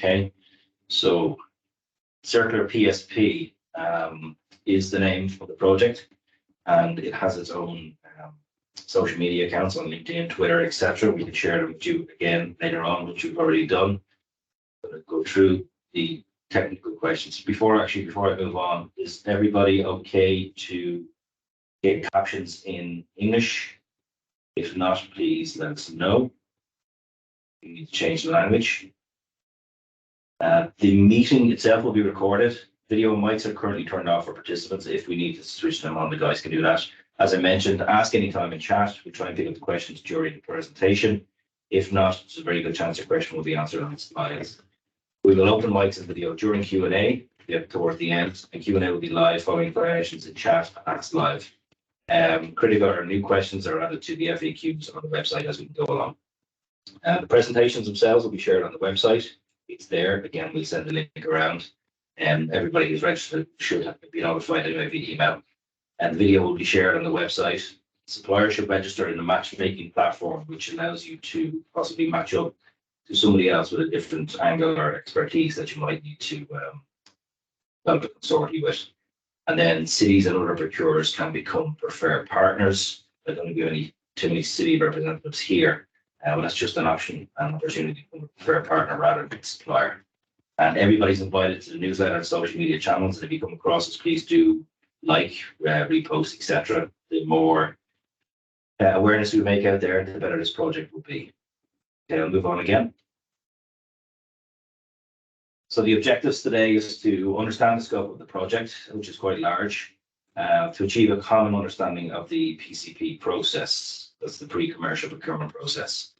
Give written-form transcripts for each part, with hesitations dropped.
UK. So CircularPSP is the name of the project, and it has its own social media accounts on LinkedIn, Twitter, etc. We can share them with you again later on, which you've already done. I'm going to go through the technical questions. Before I move on, is everybody okay to get captions in English? If not, please let us know. We need to change the language. The meeting itself will be recorded. Video mics are currently turned off for participants. If we need to switch them on, the guys can do that. As I mentioned, ask anytime in chat. We try and pick up the questions during the presentation. If not, there's a very good chance your question will be answered on the slides. We will open mics and video during Q&A towards the end, and Q&A will be live following questions in chat. Ask live. Critical or new questions are added to the FAQs on the website as we go along. The presentations themselves will be shared on the website. It's there. Again, we'll send the link around, and everybody who's registered should be notified anyway via email. And the video will be shared on the website. Suppliers should register in the matchmaking platform, which allows you to possibly match up to somebody else with a different angle or expertise that you might need to develop a consortium with. And then cities and other procurers can become preferred partners. There don't be too many city representatives here. But that's just an option and opportunity to become a preferred partner rather than a supplier. And everybody's invited to the newsletter and social media channels. And if you come across us, please do like, repost, etc. The more awareness we make out there, the better this project will be. Okay, I'll move on again. So the objectives today is to understand the scope of the project, which is quite large, to achieve a common understanding of the PCP process. That's the pre-commercial procurement process.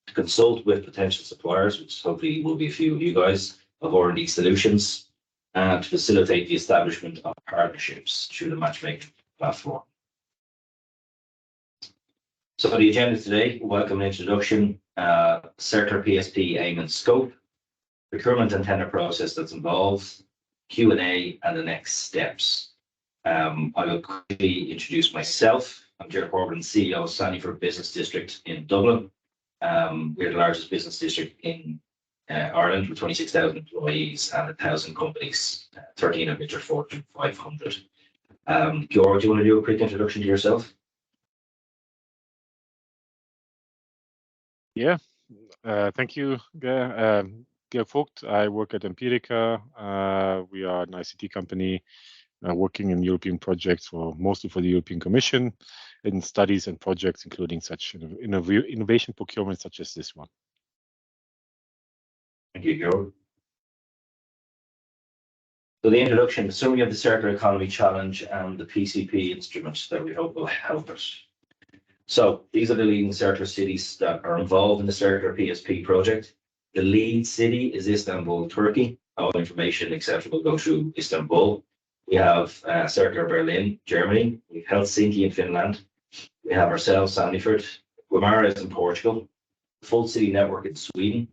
To consult with potential suppliers, which hopefully will be a few of you guys, of R&D solutions, and to facilitate the establishment of partnerships through the matchmaking platform. So the agenda today, welcome and introduction, CircularPSP Aim Scope, procurement and tender process that's involved, Q&A, and the next steps. I will quickly introduce myself. I'm Gerard Corbin, CEO of Sandyford Business District in Dublin. We're the largest business district in Ireland with 26,000 employees and 1,000 companies, 13 of which are Fortune 500. George, do you want to do a quick introduction to yourself? Yeah, thank you, Georg Vogt. I work at Empirica. We are an ICT company working in European projects, mostly for the European Commission, in studies and projects, including such innovation procurement such as this one. Thank you, Georg. So the introduction, the summary of the Circular Economy Challenge and the PCP instruments that we hope will help us. So these are the leading circular cities that are involved in the CircularPSP project. The lead city is Istanbul, Turkey. All information, etc., will go through Istanbul. We have Circular Berlin, Germany. We have Helsinki in Finland. We have ourselves, Sandyford. Guimarães in Portugal. Full city network in Sweden.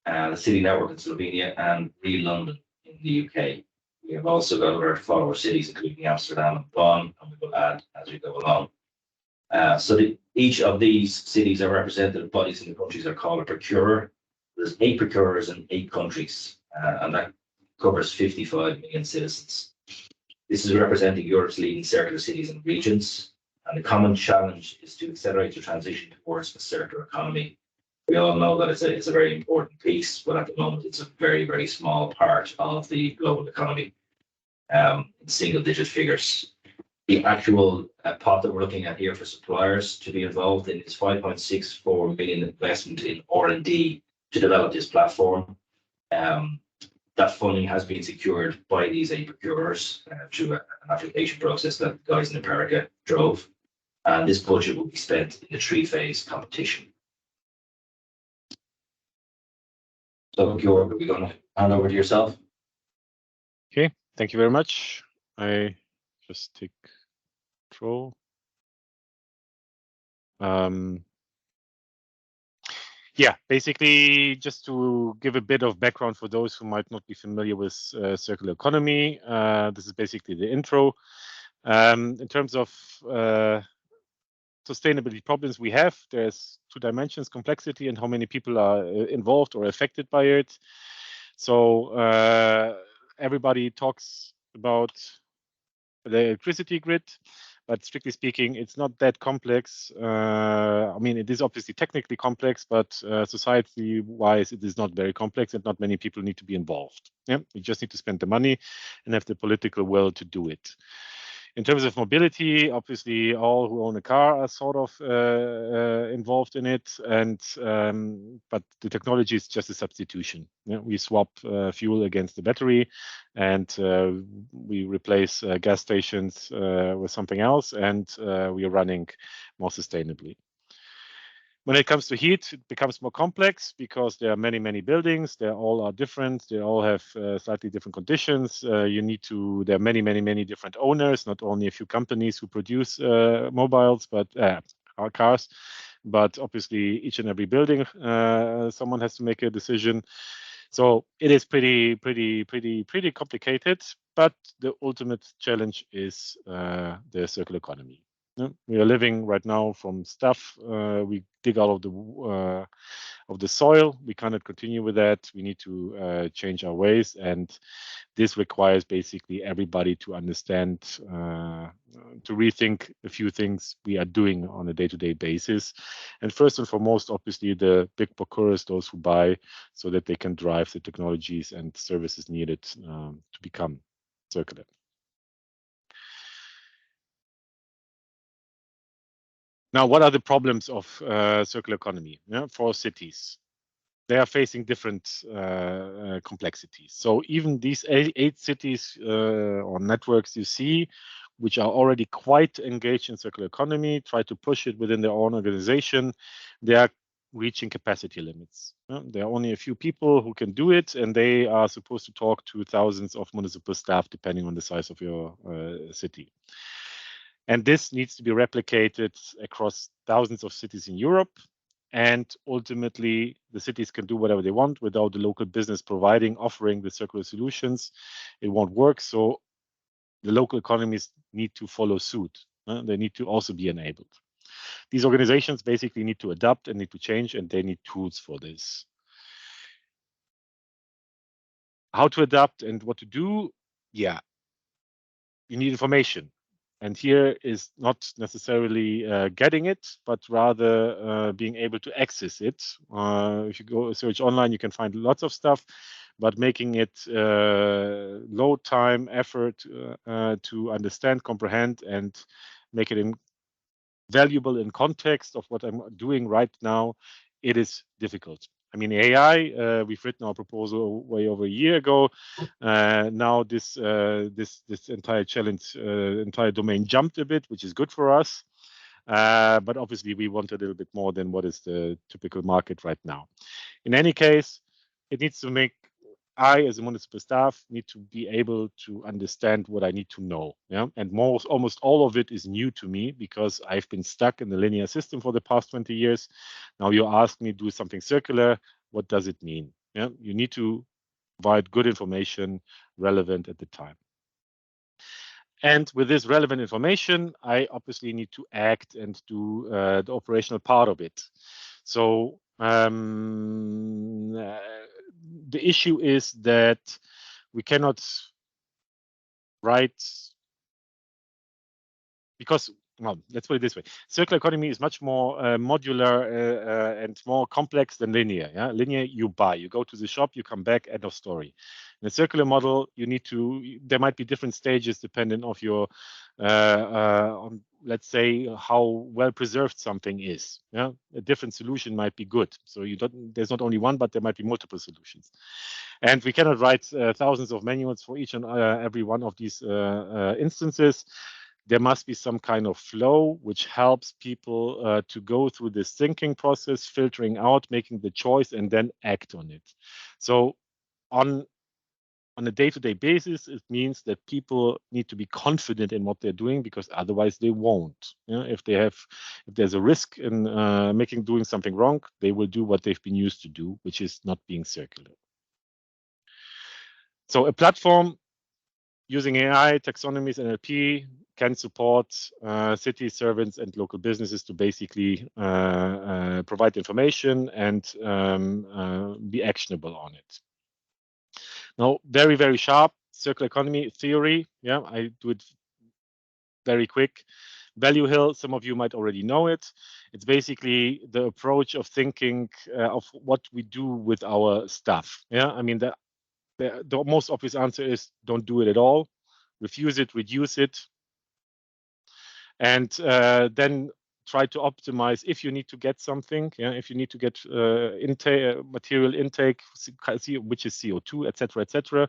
The city network in Slovenia, and London in the UK. We have also got other follower cities, including Amsterdam and Bonn, and we will add as we go along. Each of these cities are representative bodies in the countries are called a procurer. There's 8 procurers in 8 countries, and that covers 55 million citizens. This is representing Europe's leading circular cities and regions, and the common challenge is to accelerate the transition towards a circular economy. We all know that it's a very important piece, but at the moment it's a very, very small part of the global economy, in single-digit figures. The actual pot that we're looking at here for suppliers to be involved in is 5.64 million investment in R&D to develop this platform. That funding has been secured by these 8 procurers through an application process that the guys in Empirica drove. And this budget will be spent in a 3-phase competition. So, Georg, are we going to hand over to yourself? Okay, thank you very much. I just take control. Yeah, basically, just to give a bit of background for those who might not be familiar with circular economy, this is basically the intro. In terms of sustainability problems we have, there's 2 dimensions: complexity and how many people are involved or affected by it. So everybody talks about the electricity grid, but strictly speaking, it's not that complex. I mean, it is obviously technically complex, but society-wise, it is not very complex, and not many people need to be involved. Yeah, you just need to spend the money and have the political will to do it. In terms of mobility, obviously, all who own a car are sort of involved in it, and but the technology is just a substitution. Yeah, we swap fuel against the battery, and we replace gas stations with something else, and we are running more sustainably. When it comes to heat, it becomes more complex because there are many, many buildings. They all are different. They all have slightly different conditions. There are many, many, many different owners, not only a few companies who produce mobiles, but our cars. But obviously, each and every building, someone has to make a decision. So it is pretty complicated. But the ultimate challenge is the circular economy. Yeah, we are living right now from stuff we dig out of the soil. We cannot continue with that. We need to change our ways, and this requires basically everybody to understand, to rethink a few things we are doing on a day-to-day basis. And first and foremost, obviously, the big procurers, those who buy, so that they can drive the technologies and services needed to become circular. Now, what are the problems of circular economy for cities? They are facing different complexities. So even these eight cities or networks you see, which are already quite engaged in circular economy, try to push it within their own organization, they are reaching capacity limits. There are only a few people who can do it, and they are supposed to talk to thousands of municipal staff, depending on the size of your city. And this needs to be replicated across thousands of cities in Europe. And ultimately, the cities can do whatever they want without the local business offering the circular solutions. It won't work. So the local economies need to follow suit. They need to also be enabled. These organizations basically need to adapt and need to change, and they need tools for this. How to adapt and what to do? Yeah, you need information. And here is not necessarily getting it, but rather being able to access it. If you go search online, you can find lots of stuff, but making it low time, effort to understand, comprehend, and make it valuable in context of what I'm doing right now, it is difficult. I mean, AI, we've written our proposal way over a year ago. Now this entire challenge, entire domain jumped a bit, which is good for us. But obviously, we want a little bit more than what is the typical market right now. In any case, it needs to make I, as a municipal staff, need to be able to understand what I need to know. Yeah, and almost all of it is new to me because I've been stuck in the linear system for the past 20 years. Now you ask me do something circular. What does it mean? Yeah, you need to provide good information, relevant at the time. And with this relevant information, I obviously need to act and do the operational part of it. So the issue is that we cannot write, because, well, let's put it this way. Circular economy is much more modular and more complex than linear. Yeah? Linear, you buy, you go to the shop, you come back, end of story. In a circular model, there might be different stages depending on your, on, let's say, how well preserved something is. Yeah? A different solution might be good. So there's not only one, but there might be multiple solutions. And we cannot write thousands of manuals for each and every one of these instances. There must be some kind of flow which helps people to go through this thinking process, filtering out, making the choice, and then act on it. So on a day-to-day basis, it means that people need to be confident in what they're doing, because otherwise they won't. If there's a risk in doing something wrong, they will do what they've been used to do, which is not being circular. So a platform using AI, taxonomies, NLP can support city servants and local businesses to basically provide information and be actionable on it. Now, very, very sharp circular economy theory. Yeah, I do it very quick. Value Hill, some of you might already know it. It's basically the approach of thinking of what we do with our stuff. Yeah, I mean, the most obvious answer is don't do it at all, refuse it, reduce it, and then try to optimize if you need to get something. Yeah, if you need to get material intake, which is CO2, etc., etc.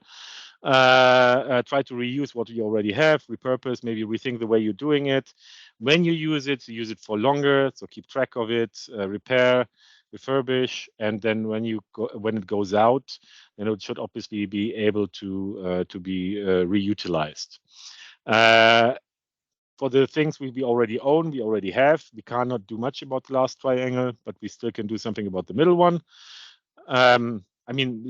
Try to reuse what you already have, repurpose, maybe rethink the way you're doing it. When you use it for longer, so keep track of it, repair, refurbish, and then when it goes out, then it should obviously be able to be reutilized. For the things we already own, we already have, we cannot do much about the last triangle, but we still can do something about the middle one. I mean,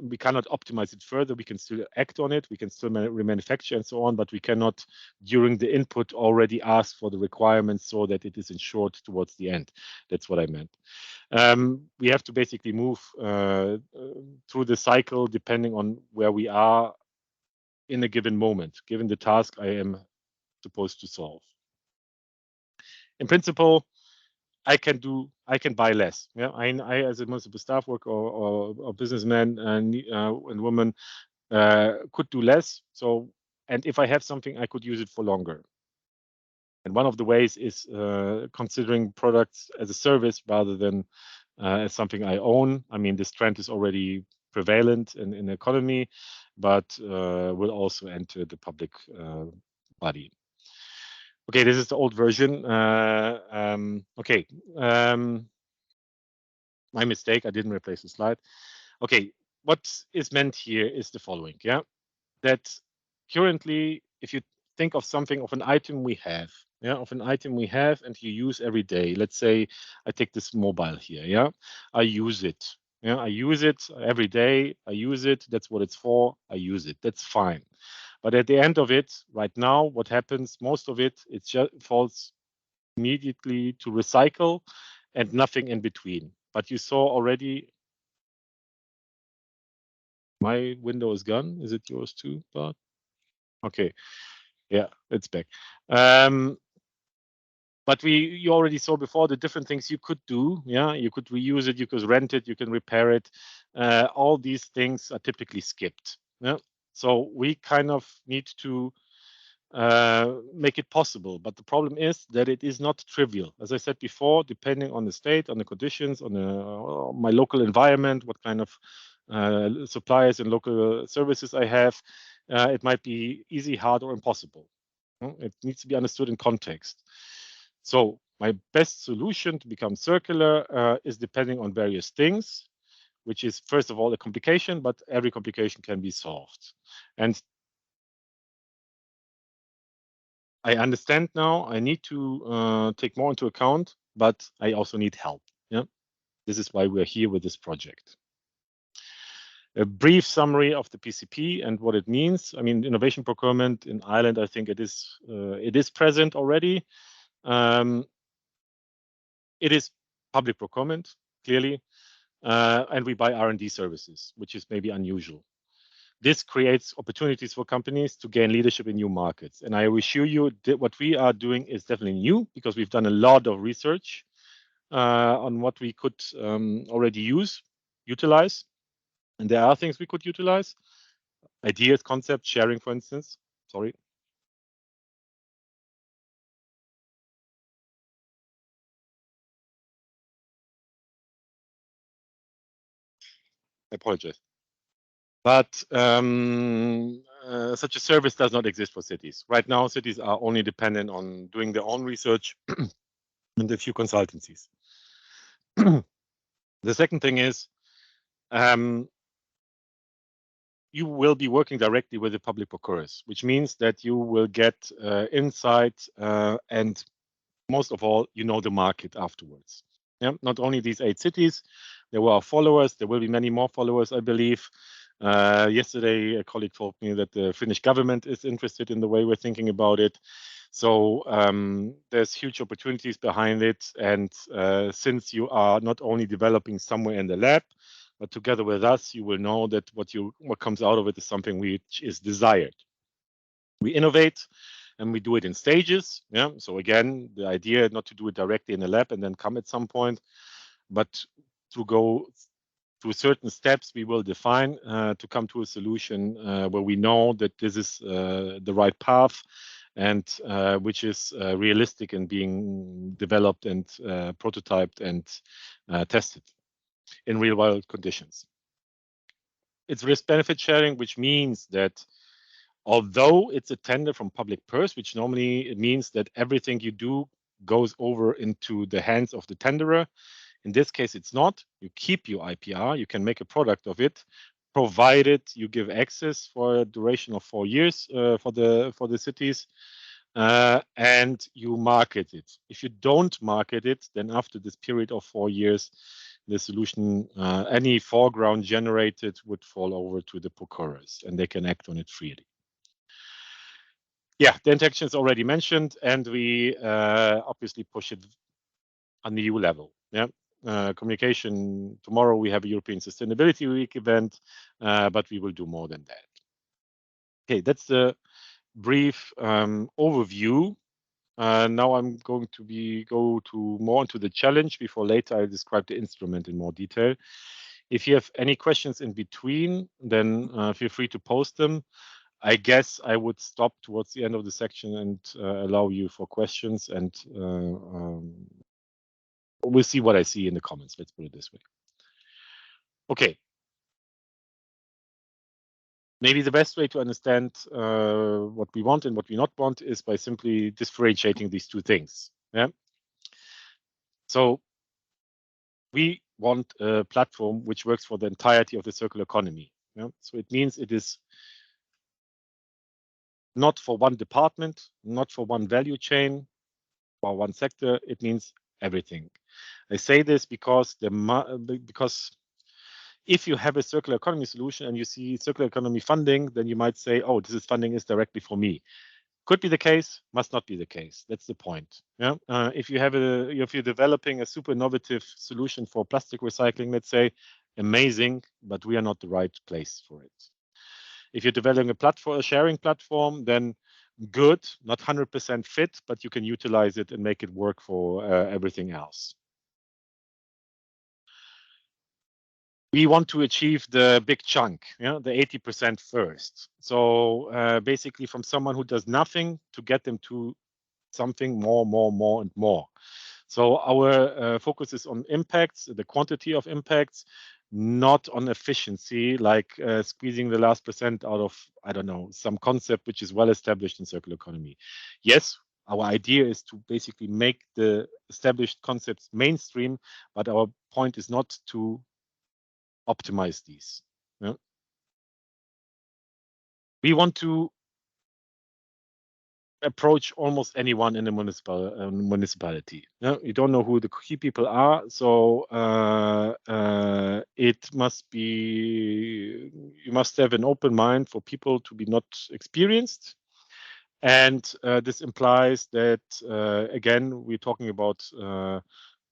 we cannot optimize it further. We can still act on it. We can still remanufacture and so on, but we cannot, during the input, already ask for the requirements so that it is ensured towards the end. That's what I meant. We have to basically move through the cycle depending on where we are in a given moment, given the task I am supposed to solve. In principle, I can buy less. Yeah, I as a municipal staff worker or businessman and woman could do less. So, and if I have something, I could use it for longer. And one of the ways is considering products as a service rather than as something I own. I mean, this trend is already prevalent in the economy, but will also enter the public body. Okay, this is the old version. Okay, my mistake. I didn't replace the slide. Okay, what is meant here is the following. Yeah, that currently, if you think of something of an item we have, yeah, of an item we have and you use every day. Let's say I take this mobile here. Yeah, I use it. Yeah, I use it every day. I use it. That's what it's for. I use it. That's fine. But at the end of it, right now, what happens? Most of it just falls immediately to recycle and nothing in between. But you saw already, my window is gone. Is it yours too, Bart? Okay. Yeah, it's back. But you already saw before the different things you could do. Yeah, you could reuse it, you could rent it, you can repair it. All these things are typically skipped. Yeah. So we kind of need to make it possible. But the problem is that it is not trivial. As I said before, depending on the state, on the conditions, on my local environment, what kind of suppliers and local services I have, it might be easy, hard, or impossible. It needs to be understood in context. So my best solution to become circular is depending on various things, which is first of all a complication, but every complication can be solved. And I understand now I need to take more into account, but I also need help. Yeah, this is why we're here with this project. A brief summary of the PCP and what it means. I mean, innovation procurement in Ireland, I think it is present already. It is public procurement, clearly, and we buy R&D services, which is maybe unusual. This creates opportunities for companies to gain leadership in new markets. And I assure you that what we are doing is definitely new because we've done a lot of research on what we could already utilize. And there are things we could utilize. Ideas, concepts, sharing, for instance. Sorry. I apologize. But such a service does not exist for cities. Right now, cities are only dependent on doing their own research and a few consultancies. The second thing is you will be working directly with the public procurers, which means that you will get insight and most of all, you know the market afterwards. Yeah, not only these 8 cities, there were followers. There will be many more followers, I believe. Yesterday, a colleague told me that the Finnish government is interested in the way we're thinking about it. So there's huge opportunities behind it. And since you are not only developing somewhere in the lab, but together with us, you will know that what comes out of it is something which is desired. We innovate and we do it in stages. Yeah. So again, the idea not to do it directly in a lab and then come at some point, but to go through certain steps we will define to come to a solution where we know that this is the right path and which is realistic in being developed and prototyped and tested in real world conditions. It's risk benefit sharing, which means that although it's a tender from public purse, which normally it means that everything you do goes over into the hands of the tenderer. In this case, it's not. You keep your IPR. You can make a product of it, provided you give access for a duration of 4 years for the cities, and you market it. If you don't market it, then after this period of 4 years, the solution, any foreground generated would fall over to the procurers, and they can act on it freely. Yeah, the interaction is already mentioned, and we obviously push it on the EU level. Yeah. Communication tomorrow, we have a European Sustainability Week event, but we will do more than that. Okay, that's the brief overview. Now I'm going to go more into the challenge before later I describe the instrument in more detail. If you have any questions in between, then feel free to post them. I guess I would stop towards the end of the section and allow you for questions, and we'll see what I see in the comments. Let's put it this way. Okay. Maybe the best way to understand what we want and what we not want is by simply differentiating these two things. Yeah. So we want a platform which works for the entirety of the circular economy. Yeah. So it means it is not for one department, not for one value chain or one sector. It means everything. I say this because if you have a circular economy solution and you see circular economy funding, then you might say, oh, this funding is directly for me. Could be the case, must not be the case. That's the point. Yeah. If you're developing a super innovative solution for plastic recycling, let's say, amazing, but we are not the right place for it. If you're developing a sharing platform, then good, not 100% fit, but you can utilize it and make it work for everything else. We want to achieve the big chunk, the 80% first. So basically from someone who does nothing to get them to something more and more. So our focus is on impacts, the quantity of impacts, not on efficiency, like squeezing the last percent out of, I don't know, some concept which is well established in circular economy. Yes, our idea is to basically make the established concepts mainstream, but our point is not to optimize these. Yeah? We want to approach almost anyone in a municipality. Yeah? You don't know who the key people are, so it must be, you must have an open mind for people to be not experienced. And this implies that, again, we're talking about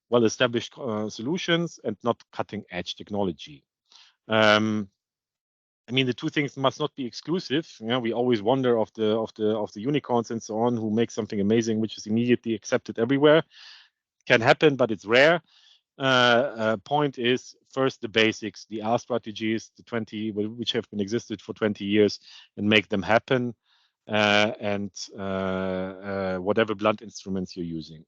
well-established solutions and not cutting-edge technology. I mean, the two things must not be exclusive. We always wonder of the unicorns and so on who make something amazing, which is immediately accepted everywhere. Can happen, but it's rare. Point is first the basics, the R strategies, the 20 which have been existed for 20 years, and make them happen. And whatever blunt instruments you're using.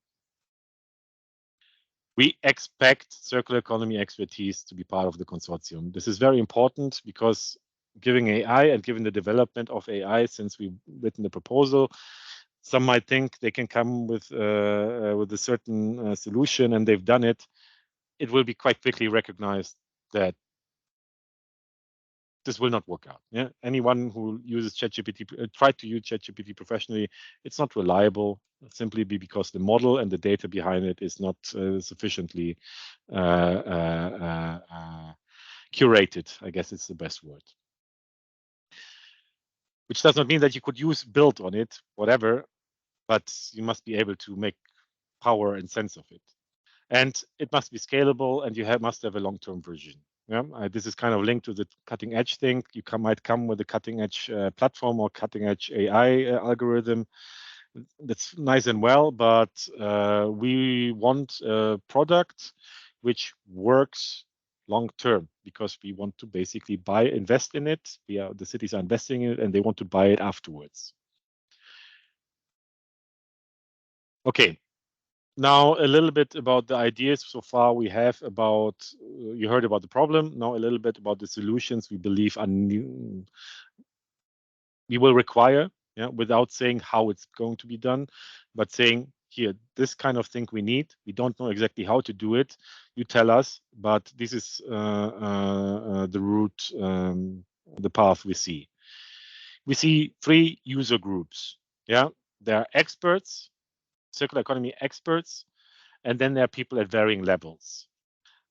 We expect circular economy expertise to be part of the consortium. This is very important because given AI and given the development of AI since we've written the proposal, some might think they can come with a certain solution and they've done it. It will be quite quickly recognized that this will not work out. Yeah, anyone who uses ChatGPT, tried to use ChatGPT professionally, it's not reliable. Simply because the model and the data behind it is not sufficiently curated. I guess it's the best word. Which does not mean that you could build on it, whatever, but you must be able to make power and sense of it. And it must be scalable, and you must have a long-term version. Yeah, this is kind of linked to the cutting edge thing. You might come with a cutting edge platform or cutting edge AI algorithm. That's nice and well, but we want a product which works long term, because we want to basically invest in it. The cities are investing in it, and they want to buy it afterwards. Okay. Now a little bit about the ideas so far we have about, you heard about the problem, now a little bit about the solutions we believe are new, we will require, yeah, without saying how it's going to be done, but saying, here, this kind of thing we need. We don't know exactly how to do it. You tell us, but this is the route, the path we see. We see 3 user groups. Yeah, there are experts, circular economy experts, and then there are people at varying levels.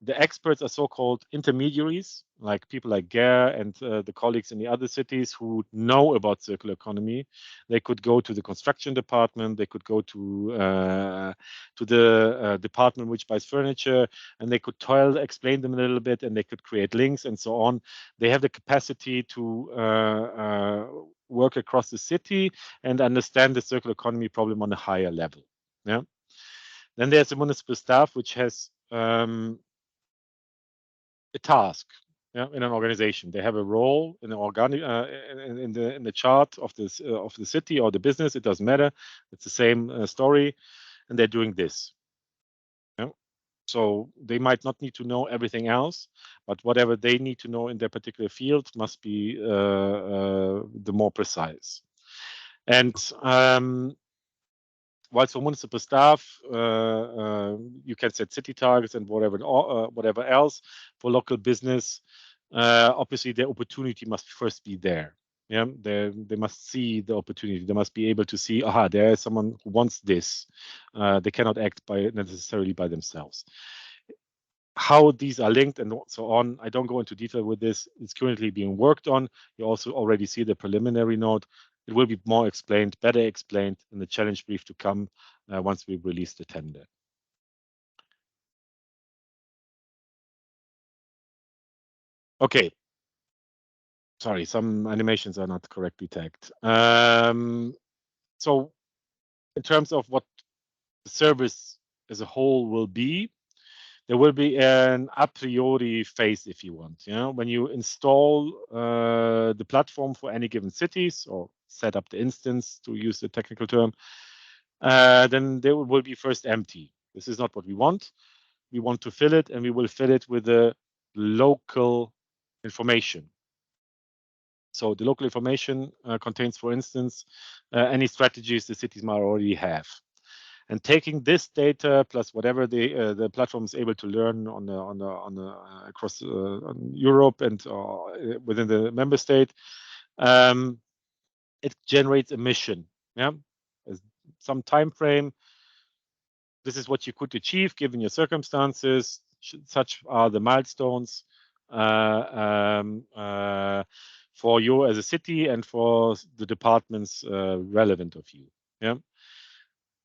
The experts are so-called intermediaries, like people like Ger and the colleagues in the other cities who know about circular economy. They could go to the construction department, they could go to the department which buys furniture, and they could explain them a little bit, and they could create links and so on. They have the capacity to work across the city and understand the circular economy problem on a higher level. Yeah. Then there's the municipal staff, which has a task, yeah, in an organization. They have a role in the in the chart of the city or the business. It doesn't matter. It's the same story, and they're doing this. Yeah? So they might not need to know everything else, but whatever they need to know in their particular field must be the more precise. And whilst for municipal staff, you can set city targets and whatever else. For local business, obviously the opportunity must first be there. Yeah, they must see the opportunity. They must be able to see, aha, there is someone who wants this. They cannot act necessarily by themselves. How these are linked and so on, I don't go into detail with this. It's currently being worked on. You also already see the preliminary note. It will be more explained, better explained in the challenge brief to come once we release the tender. Okay. Sorry, some animations are not correctly tagged. So in terms of what the service as a whole will be, there will be an a priori phase, if you want. Yeah, when you install the platform for any given cities or set up the instance, to use the technical term, then they will be first empty. This is not what we want. We want to fill it, and we will fill it with the local information. So the local information contains, for instance, any strategies the cities might already have. And taking this data plus whatever the platform is able to learn across Europe and within the member state, it generates a mission. Yeah, some time frame. This is what you could achieve given your circumstances. Such are the milestones for you as a city and for the departments relevant of you. Yeah.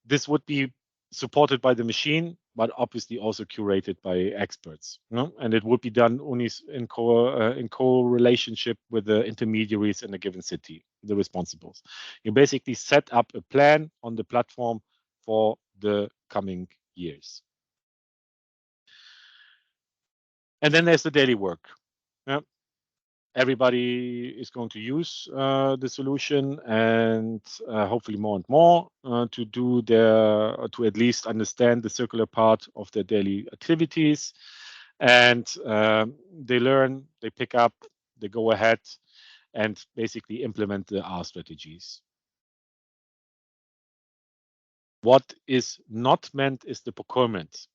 This would be supported by the machine, but obviously also curated by experts. And it would be done only in co-relationship with the intermediaries in a given city, the responsibles. You basically set up a plan on the platform for the coming years. And then there's the daily work. Yeah. Everybody is going to use the solution, and hopefully more and more to at least understand the circular part of their daily activities. And they learn, they pick up, they go ahead and basically implement the R strategies. What is not meant is the procurement.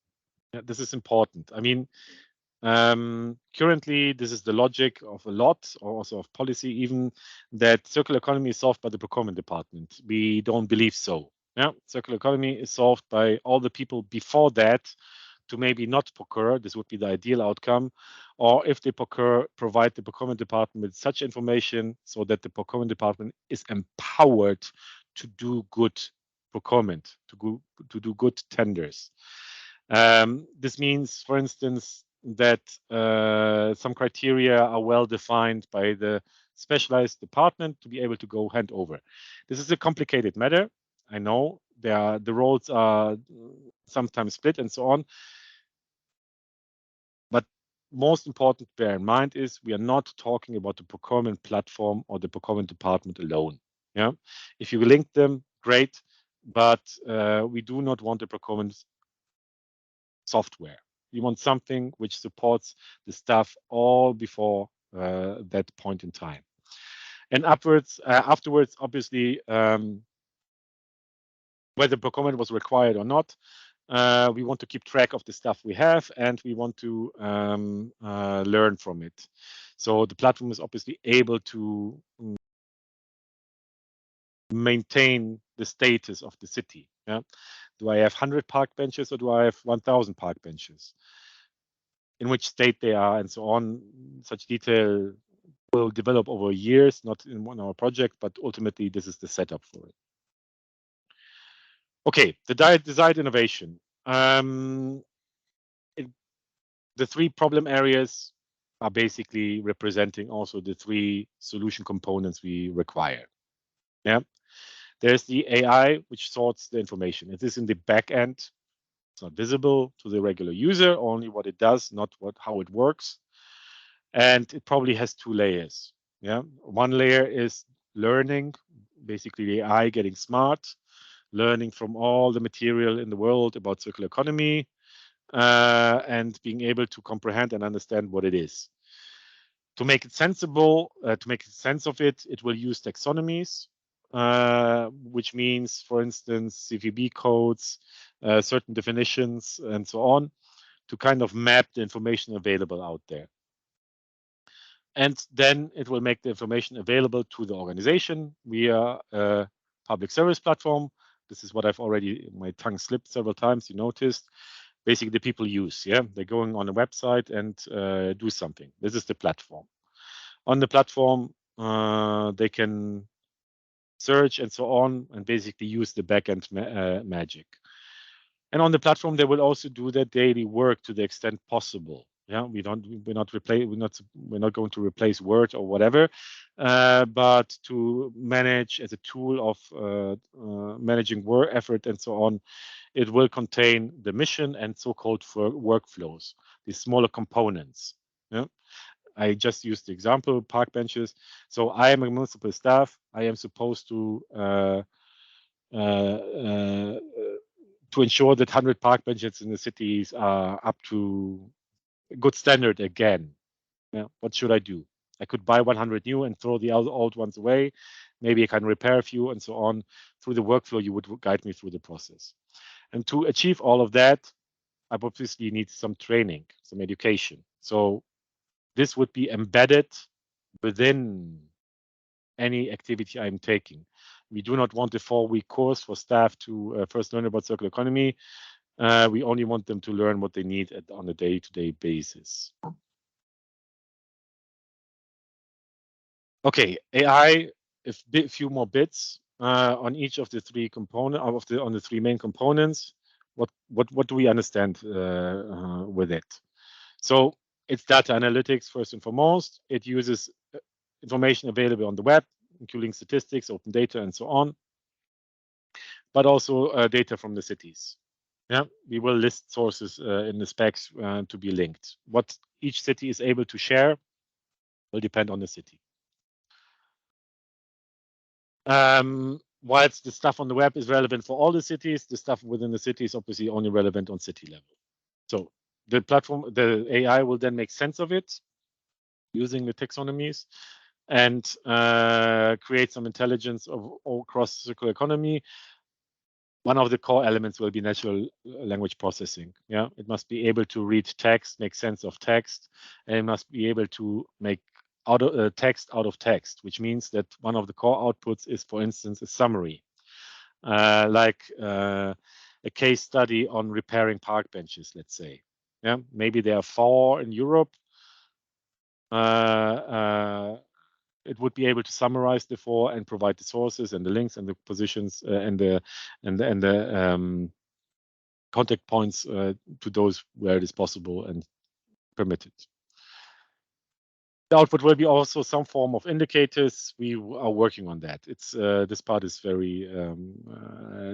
Yeah, this is important. I mean, currently, this is the logic of a lot, or also of policy even, that circular economy is solved by the procurement department. We don't believe so. Yeah, circular economy is solved by all the people before that to maybe not procure. This would be the ideal outcome. Or if they procure, provide the procurement department with such information so that the procurement department is empowered to do good procurement, to do good tenders. This means, for instance, that some criteria are well defined by the specialized department to be able to go hand over. This is a complicated matter. I know the roles are sometimes split and so on. But most important to bear in mind is we are not talking about the procurement platform or the procurement department alone. Yeah, if you link them, great, but we do not want the procurement software. We want something which supports the staff all before that point in time. And afterwards, obviously, whether procurement was required or not, we want to keep track of the stuff we have, and we want to learn from it. So the platform is obviously able to maintain the status of the city. Yeah? Do I have 100 park benches or do I have 1,000 park benches? In which state they are and so on. Such detail will develop over years, not in one hour project, but ultimately this is the setup for it. Okay, the desired innovation. The 3 problem areas are basically representing also the 3 solution components we require. Yeah, there's the AI, which sorts the information. It is in the back end. It's not visible to the regular user, only what it does, not how it works. And it probably has 2 layers. Yeah, one layer is learning, basically the AI getting smart, learning from all the material in the world about circular economy, and being able to comprehend and understand what it is. To make it sensible, to make sense of it, it will use taxonomies, which means, for instance, CVB codes, certain definitions, and so on, to kind of map the information available out there. And then it will make the information available to the organization via a public service platform. This is what I've already, my tongue slipped several times, you noticed. Basically, the people use, yeah? They're going on a website and do something. This is the platform. On the platform, they can search and so on, and basically use the backend magic. And on the platform, they will also do their daily work to the extent possible. Yeah, we're not going to replace Word or whatever, but to manage as a tool of managing work effort and so on. It will contain the mission and so-called workflows, these smaller components. Yeah. I just used the example, park benches. So I am a municipal staff. I am supposed to ensure that 100 park benches in the cities are up to a good standard again. Yeah, what should I do? I could buy 100 new and throw the old ones away. Maybe I can repair a few and so on. Through the workflow, you would guide me through the process. And to achieve all of that, I obviously need some training, some education. So this would be embedded within any activity I'm taking. We do not want a 4-week course for staff to first learn about circular economy. We only want them to learn what they need on a day-to-day basis. Okay, AI, a few more bits on each of the 3 components on the 3 main components. What do we understand with it? So it's data analytics first and foremost. It uses information available on the web, including statistics, open data, and so on, but also data from the cities. Yeah, we will list sources in the specs to be linked. What each city is able to share will depend on the city. Whilst the stuff on the web is relevant for all the cities, the stuff within the city is obviously only relevant on city level. So the platform, the AI will then make sense of it using the taxonomies and create some intelligence of all across circular economy. One of the core elements will be natural language processing. Yeah, it must be able to read text, make sense of text, and it must be able to make text out of text, which means that one of the core outputs is, for instance, a summary, like a case study on repairing park benches, let's say. Yeah, maybe there are 4 in Europe. It would be able to summarize the 4 and provide the sources and the links and the positions and the contact points to those where it is possible, and permitted. The output will be also some form of indicators. We are working on that. It's this part is very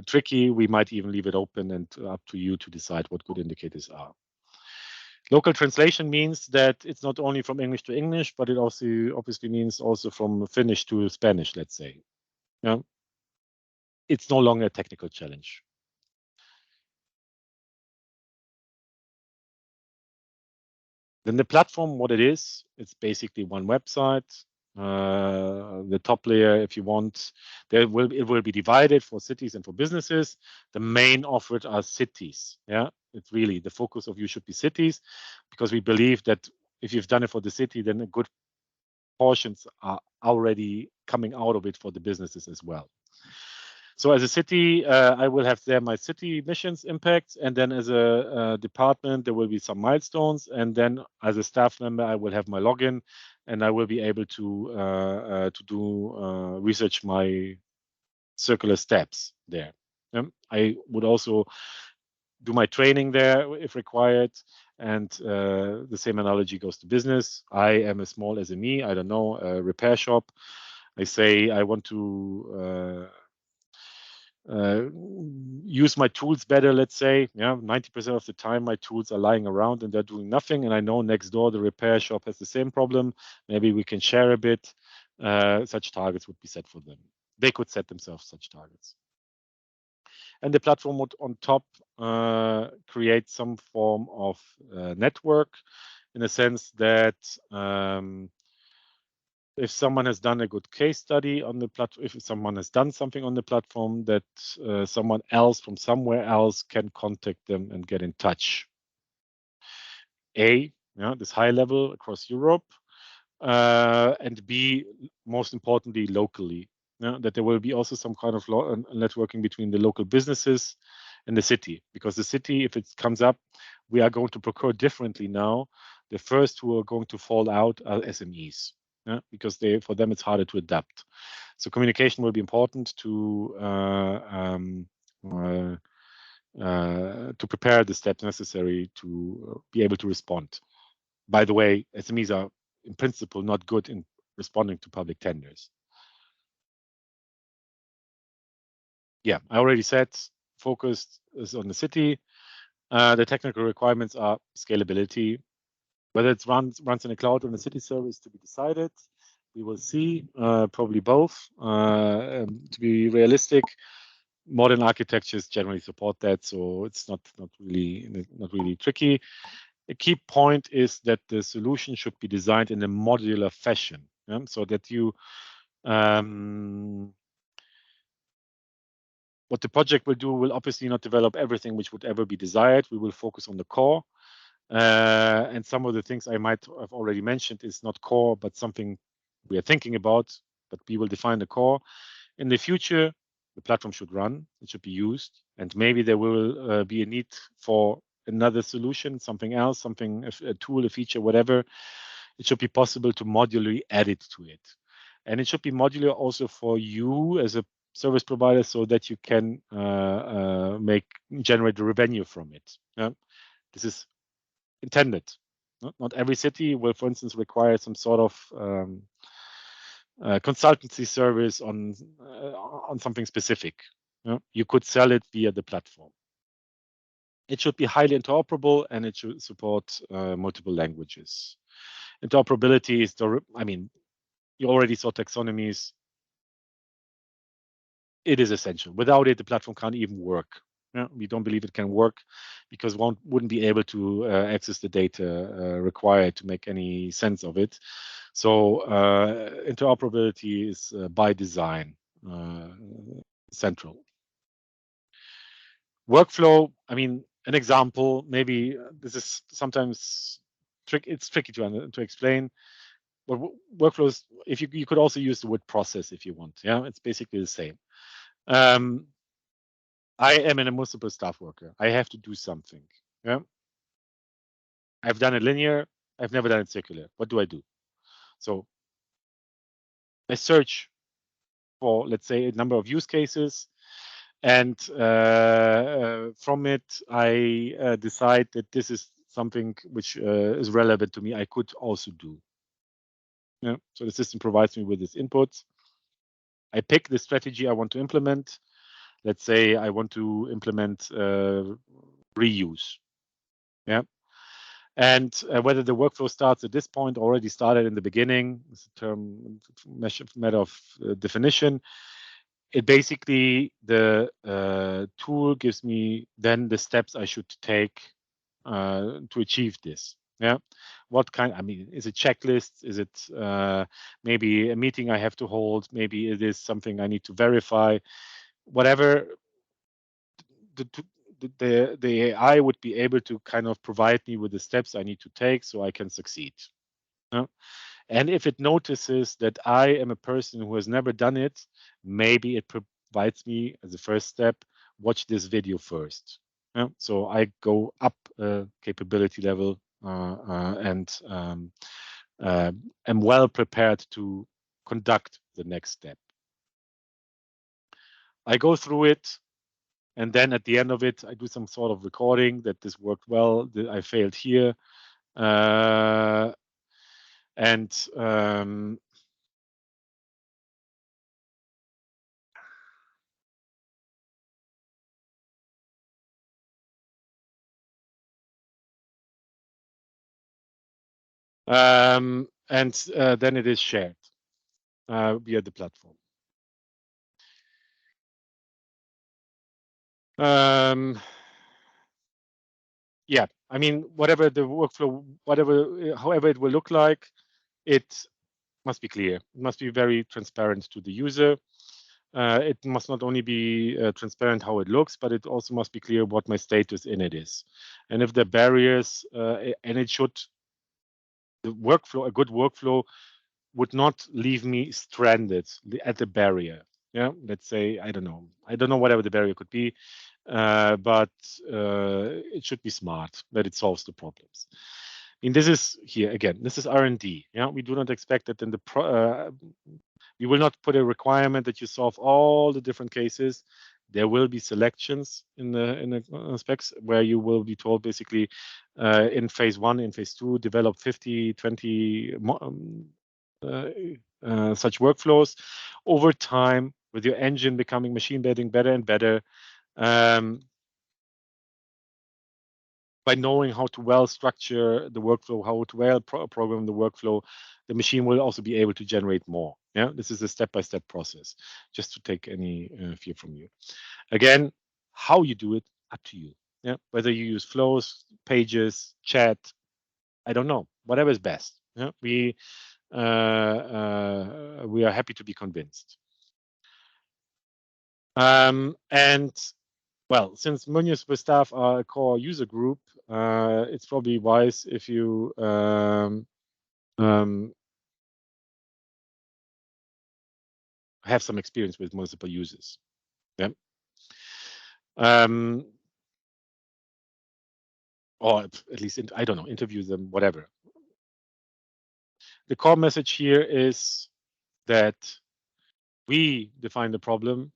tricky. We might even leave it open and up to you to decide what good indicators are. Local translation means that it's not only from English to English, but it also obviously means also from Finnish to Spanish, let's say. Yeah. It's no longer a technical challenge. Then the platform, what it is, it's basically one website. The top layer, if you want, it will be divided for cities and for businesses. The main offered are cities. Yeah, it's really the focus of you should be cities, because we believe that if you've done it for the city, then a good portions are already coming out of it for the businesses as well. So as a city, I will have there my city missions impacts, and then as a department, there will be some milestones, and then as a staff member, I will have my login, and I will be able to do research my circular steps there. I would also do my training there if required, and the same analogy goes to business. I am a small SME, I don't know, a repair shop. I say I want to use my tools better, let's say. Yeah, 90% of the time my tools are lying around and they're doing nothing, and I know next door the repair shop has the same problem. Maybe we can share a bit. Such targets would be set for them. They could set themselves such targets. And the platform would on top create some form of network, in a sense that if someone has done a good case study on the platform, if someone has done something on the platform, that someone else from somewhere else can contact them and get in touch. This high level across Europe, and B, most importantly, locally. That there will be also some kind of networking between the local businesses and the city, because the city, if it comes up, we are going to procure differently now. The first who are going to fall out are SMEs. Because for them it's harder to adapt. So communication will be important to prepare the steps necessary to be able to respond. By the way, SMEs are in principle not good in responding to public tenders. Yeah, I already said focus is on the city. The technical requirements are scalability. Whether it runs in a cloud or in a city service to be decided. We will see, probably both. To be realistic, modern architectures generally support that, so it's not really tricky. A key point is that the solution should be designed in a modular fashion, so that you what the project will do will obviously not develop everything which would ever be desired. We will focus on the core. And some of the things I might have already mentioned is not core, but something we are thinking about, but we will define the core. In the future, the platform should run, it should be used, and maybe there will be a need for another solution, something else, a tool, a feature, whatever. It should be possible to modularly add it to it. And it should be modular also for you as a service provider, so that you can generate the revenue from it. This is intended. Not every city will, for instance, require some sort of consultancy service on something specific. You could sell it via the platform. It should be highly interoperable, and it should support multiple languages. Interoperability is you already saw taxonomies. It is essential. Without it, the platform can't even work. We don't believe it can work because one wouldn't be able to access the data required to make any sense of it. So interoperability is by design central. Workflow, an example, maybe this is sometimes it's tricky to explain. But workflows, if you could also use the word process if you want. Yeah, it's basically the same. I am a municipal staff worker. I have to do something. Yeah. I've done it linear. I've never done it circular. What do I do? So I search for, let's say, a number of use cases, and from it, I decide that this is something which is relevant to me, I could also do. Yeah. So the system provides me with this input. I pick the strategy I want to implement. Let's say I want to implement reuse. Yeah. And whether the workflow starts at this point, already started in the beginning, it's a term, matter of definition. It basically, the tool gives me then the steps I should take to achieve this. Yeah. What kind, I mean, is it checklist? Is it maybe a meeting I have to hold? Maybe it is something I need to verify. Whatever the AI would be able to kind of provide me with the steps I need to take so I can succeed. Yeah? And if it notices that I am a person who has never done it, maybe it provides me as a first step, watch this video first. Yeah? So I go up capability level and am well prepared to conduct the next step. I go through it, and then at the end of it, I do some sort of recording that this worked well, that I failed here. And then it is shared via the platform. Yeah, I mean, whatever the workflow, however it will look like, it must be clear. It must be very transparent to the user. It must not only be transparent how it looks, but it also must be clear what my status in it is. And if there are barriers, and it should, the workflow, a good workflow would not leave me stranded at the barrier. Yeah, let's say, I don't know whatever the barrier could be, but it should be smart, that it solves the problems. I mean, this is here again, this is R&D. Yeah, we do not expect that in the we will not put a requirement that you solve all the different cases. There will be selections in the specs where you will be told basically in phase 1, in phase 2, develop 50, 20 such workflows. Over time, with your engine becoming machine learning better and better, by knowing how to well structure the workflow, how to well program the workflow, the machine will also be able to generate more. Yeah, this is a step-by-step process, just to take any fear from you. Again, how you do it, up to you. Yeah, whether you use flows, pages, chat, I don't know, whatever is best. Yeah, we are happy to be convinced. And well, since municipal staff are a core user group, it's probably wise if you have some experience with municipal users. Yeah. Or at least, I don't know, interview them, whatever. The core message here is that we define the problem,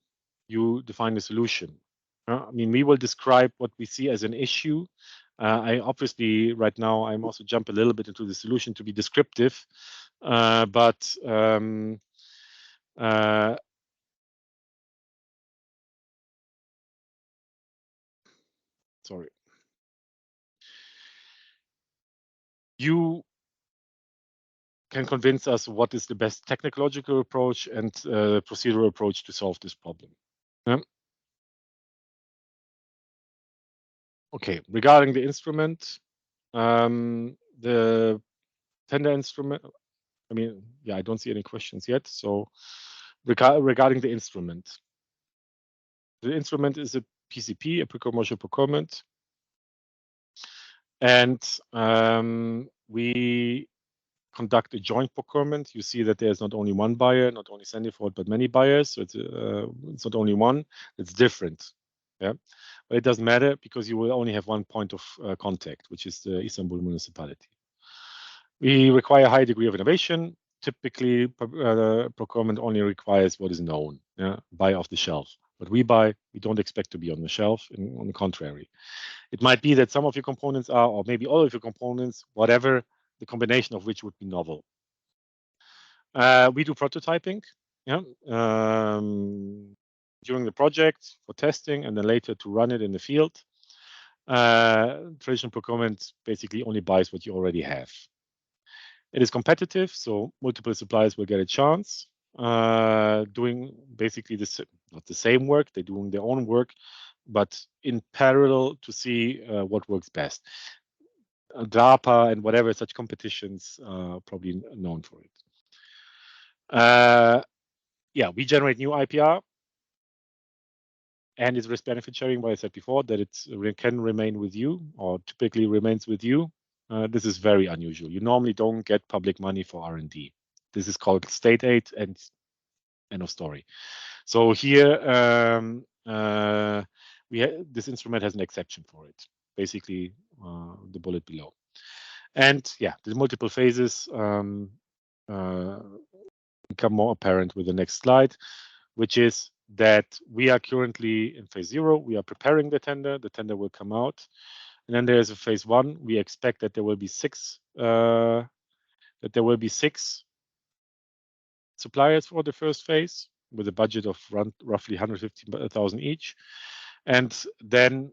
you define the solution. I mean, we will describe what we see as an issue. I obviously, right now, I'm also jump a little bit into the solution to be descriptive, but sorry. You can convince us what is the best technological approach and procedural approach to solve this problem. Yeah. Okay, regarding the instrument, the tender instrument, I mean, yeah, I don't see any questions yet. So regarding the instrument is a PCP, a pre-commercial procurement. And we conduct a joint procurement. You see that there's not only one buyer, not only Sandyford, but many buyers. So it's not only one, it's different. Yeah, but it doesn't matter because you will only have one point of contact, which is the Istanbul municipality. We require a high degree of innovation. Typically, procurement only requires what is known, yeah, buy off the shelf. What we buy, we don't expect to be on the shelf. On the contrary, it might be that some of your components are, or maybe all of your components, whatever, the combination of which would be novel. We do prototyping, yeah, during the project for testing, and then later to run it in the field. Traditional procurement basically only buys what you already have. It is competitive, so multiple suppliers will get a chance, doing basically not the same work, they're doing their own work, but in parallel to see what works best. DARPA and whatever such competitions are probably known for it. Yeah, we generate new IPR, and it's risk benefit sharing, what I said before, that it can remain with you, or typically remains with you. This is very unusual. You normally don't get public money for R&D. This is called state aid, and end of story. So here, this instrument has an exception for it. Basically, the bullet below. And yeah, the multiple phases become more apparent with the next slide, which is that we are currently in phase 0. We are preparing the tender. The tender will come out. And then there's a phase 1. We expect that there will be 6 suppliers for the first phase, with a budget of roughly 150,000 each. And then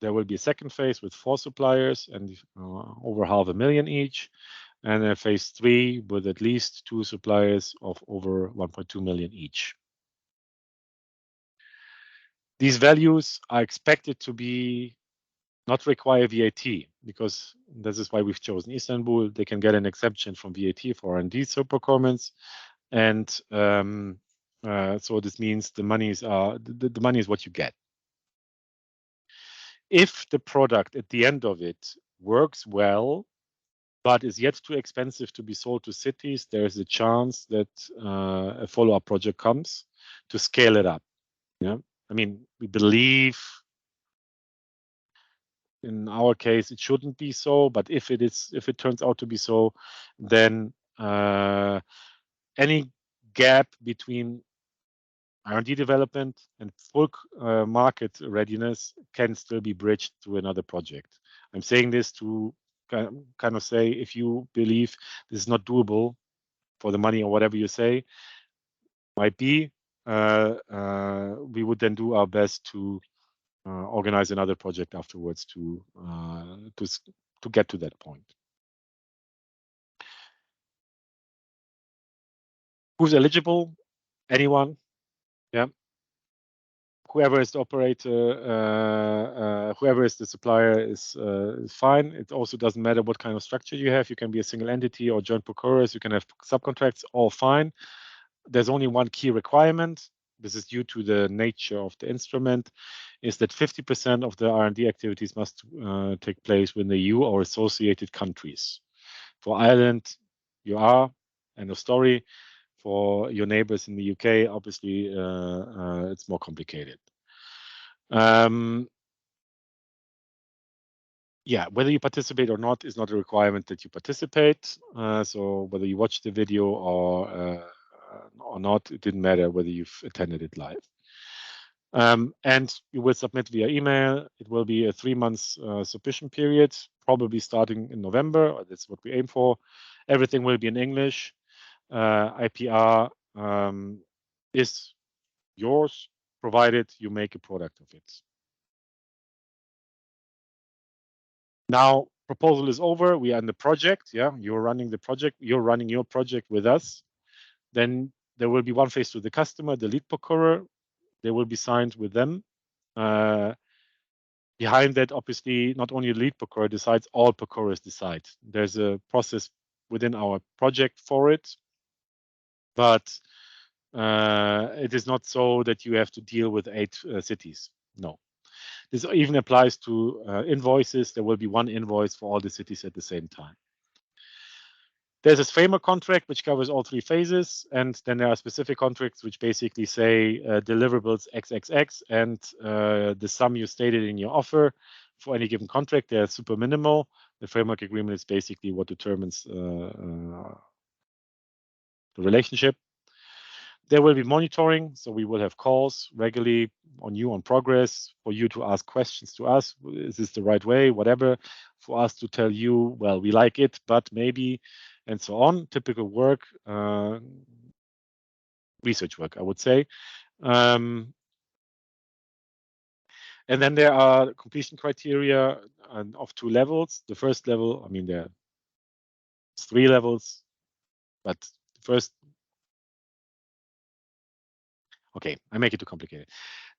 there will be a second phase with 4 suppliers and over 500,000 each. And a phase 3 with at least 2 suppliers of over 1.2 million each. These values are expected to be not require VAT, because this is why we've chosen Istanbul. They can get an exemption from VAT for R&D procurements, and so this means the money is what you get. If the product at the end of it works well, but is yet too expensive to be sold to cities, there is a chance that a follow-up project comes to scale it up. Yeah, I mean, we believe in our case it shouldn't be so, but if it turns out to be so, then any gap between R&D development and full market readiness can still be bridged through another project. I'm saying this to kind of say, if you believe this is not doable for the money or whatever you say, might be, we would then do our best to organize another project afterwards to get to that point. Who's eligible? Anyone? Yeah. Whoever is the operator, whoever is the supplier is fine. It also doesn't matter what kind of structure you have. You can be a single entity or joint procurers. You can have subcontracts, all fine. There's only one key requirement. This is due to the nature of the instrument, is that 50% of the R&D activities must take place within the EU or associated countries. For Ireland, you are, end of story. For your neighbors in the UK, obviously, it's more complicated. Yeah, whether you participate or not is not a requirement that you participate. So whether you watch the video or not, it didn't matter whether you've attended it live. And you will submit via email. It will be a 3 months submission period, probably starting in November. That's what we aim for. Everything will be in English. IPR is yours, provided you make a product of it. Now, proposal is over. We are in the project. Yeah, you're running the project. You're running your project with us. Then there will be one phase to the customer, the lead procurer. They will be signed with them. Behind that, obviously, not only the lead procurer decides, all procurers decide. There's a process within our project for it, but it is not so that you have to deal with 8 cities. No. This even applies to invoices. There will be one invoice for all the cities at the same time. There's this framework contract which covers all 3 phases, and then there are specific contracts which basically say deliverables XXX, and the sum you stated in your offer for any given contract, they're super minimal. The framework agreement is basically what determines the relationship. There will be monitoring, so we will have calls regularly on progress, for you to ask questions to us. Is this the right way? Whatever, for us to tell you, well, we like it, but maybe, and so on. Typical work, research work, I would say. And then there are completion criteria of 2 levels. The first level, I mean, there's 3 levels, but the first, okay, I make it too complicated.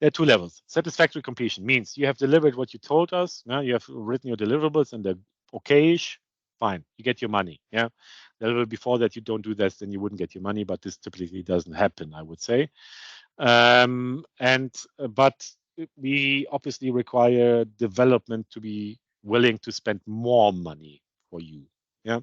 There are 2 levels. Satisfactory completion means you have delivered what you told us. Yeah, you have written your deliverables and they're okay-ish. Fine, you get your money. Yeah, the level before that you don't do this, then you wouldn't get your money. But this typically doesn't happen, I would say. But we obviously require development to be willing to spend more money for you. Yeah,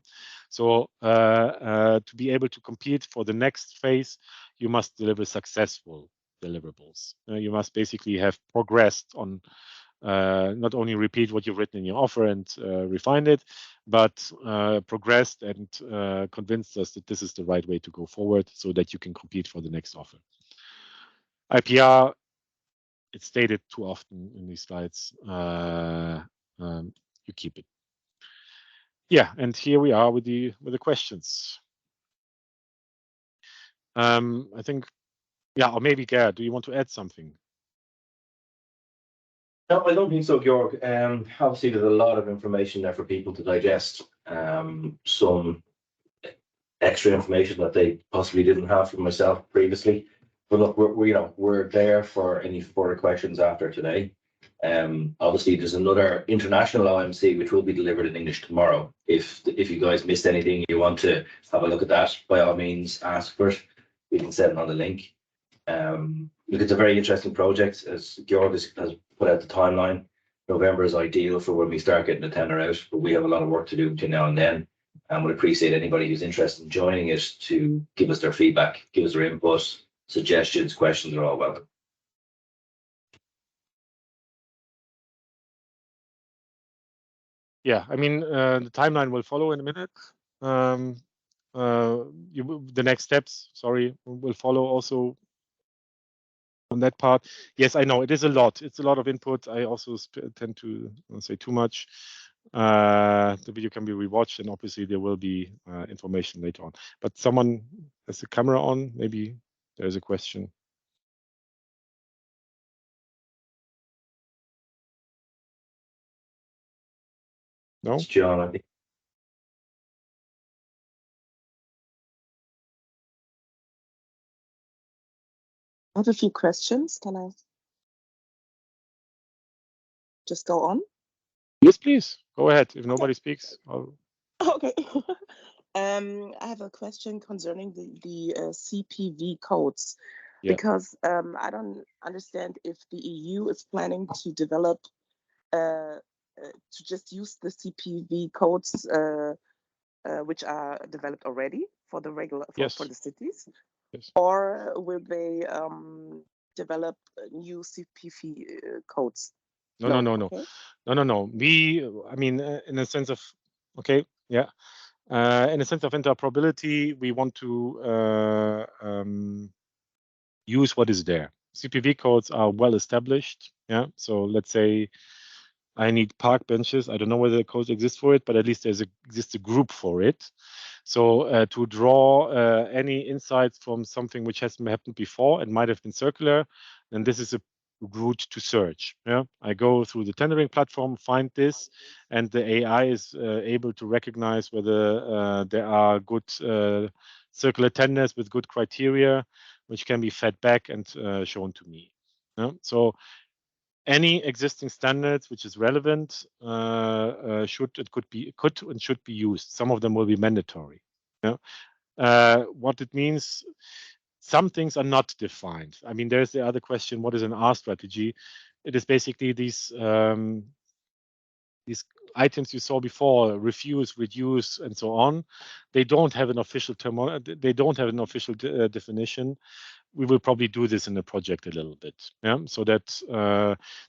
so to be able to compete for the next phase, you must deliver successful deliverables. You must basically have progressed on not only repeat what you've written in your offer and refine it, but progressed and convinced us that this is the right way to go forward so that you can compete for the next offer. IPR, it's stated too often in these slides. You keep it. Yeah, and here we are with the questions. I think, yeah, or maybe Gerhard, do you want to add something? No, I don't think so, Georg. Obviously, there's a lot of information there for people to digest. Some extra information that they possibly didn't have from myself previously. But look, we're there for any further questions after today. Obviously, there's another international OMC which will be delivered in English tomorrow. If you guys missed anything, you want to have a look at that, by all means, ask for it. We can send it on the link. Look, it's a very interesting project, as Georg has put out the timeline. November is ideal for when we start getting the tender out, but we have a lot of work to do between now and then. And would appreciate anybody who's interested in joining it to give us their feedback, give us their input, suggestions, questions are all welcome. Yeah, I mean, the timeline will follow in a minute. The next steps, sorry, will follow also on that part. Yes, I know it is a lot. It's a lot of input. I also tend to say too much. The video can be rewatched, and obviously there will be information later on. But someone has the camera on. Maybe there's a question. No? It's John, I think. I have a few questions. Can I just go on? Yes, please. Go ahead. If nobody speaks, I'll... Okay. I have a question concerning the CPV codes, because I don't understand if the EU is planning to develop to just use the CPV codes which are developed already for the regular for the cities, or will they develop new CPV codes? No. I mean, in a sense of, okay, yeah. In a sense of interoperability, we want to use what is there. CPV codes are well established. Yeah. So let's say I need park benches. I don't know whether the codes exist for it, but at least exists a group for it. So to draw any insights from something which hasn't happened before and might have been circular, then this is a route to search. Yeah, I go through the tendering platform, find this, and the AI is able to recognize whether there are good circular tenders with good criteria, which can be fed back and shown to me. Yeah? So any existing standards which is relevant could and should be used. Some of them will be mandatory. Yeah? What it means, some things are not defined. I mean, there's the other question: what is an R strategy? It is basically these items you saw before: refuse, reduce, and so on. They don't have an official term. They don't have an official definition. We will probably do this in the project a little bit, yeah, so that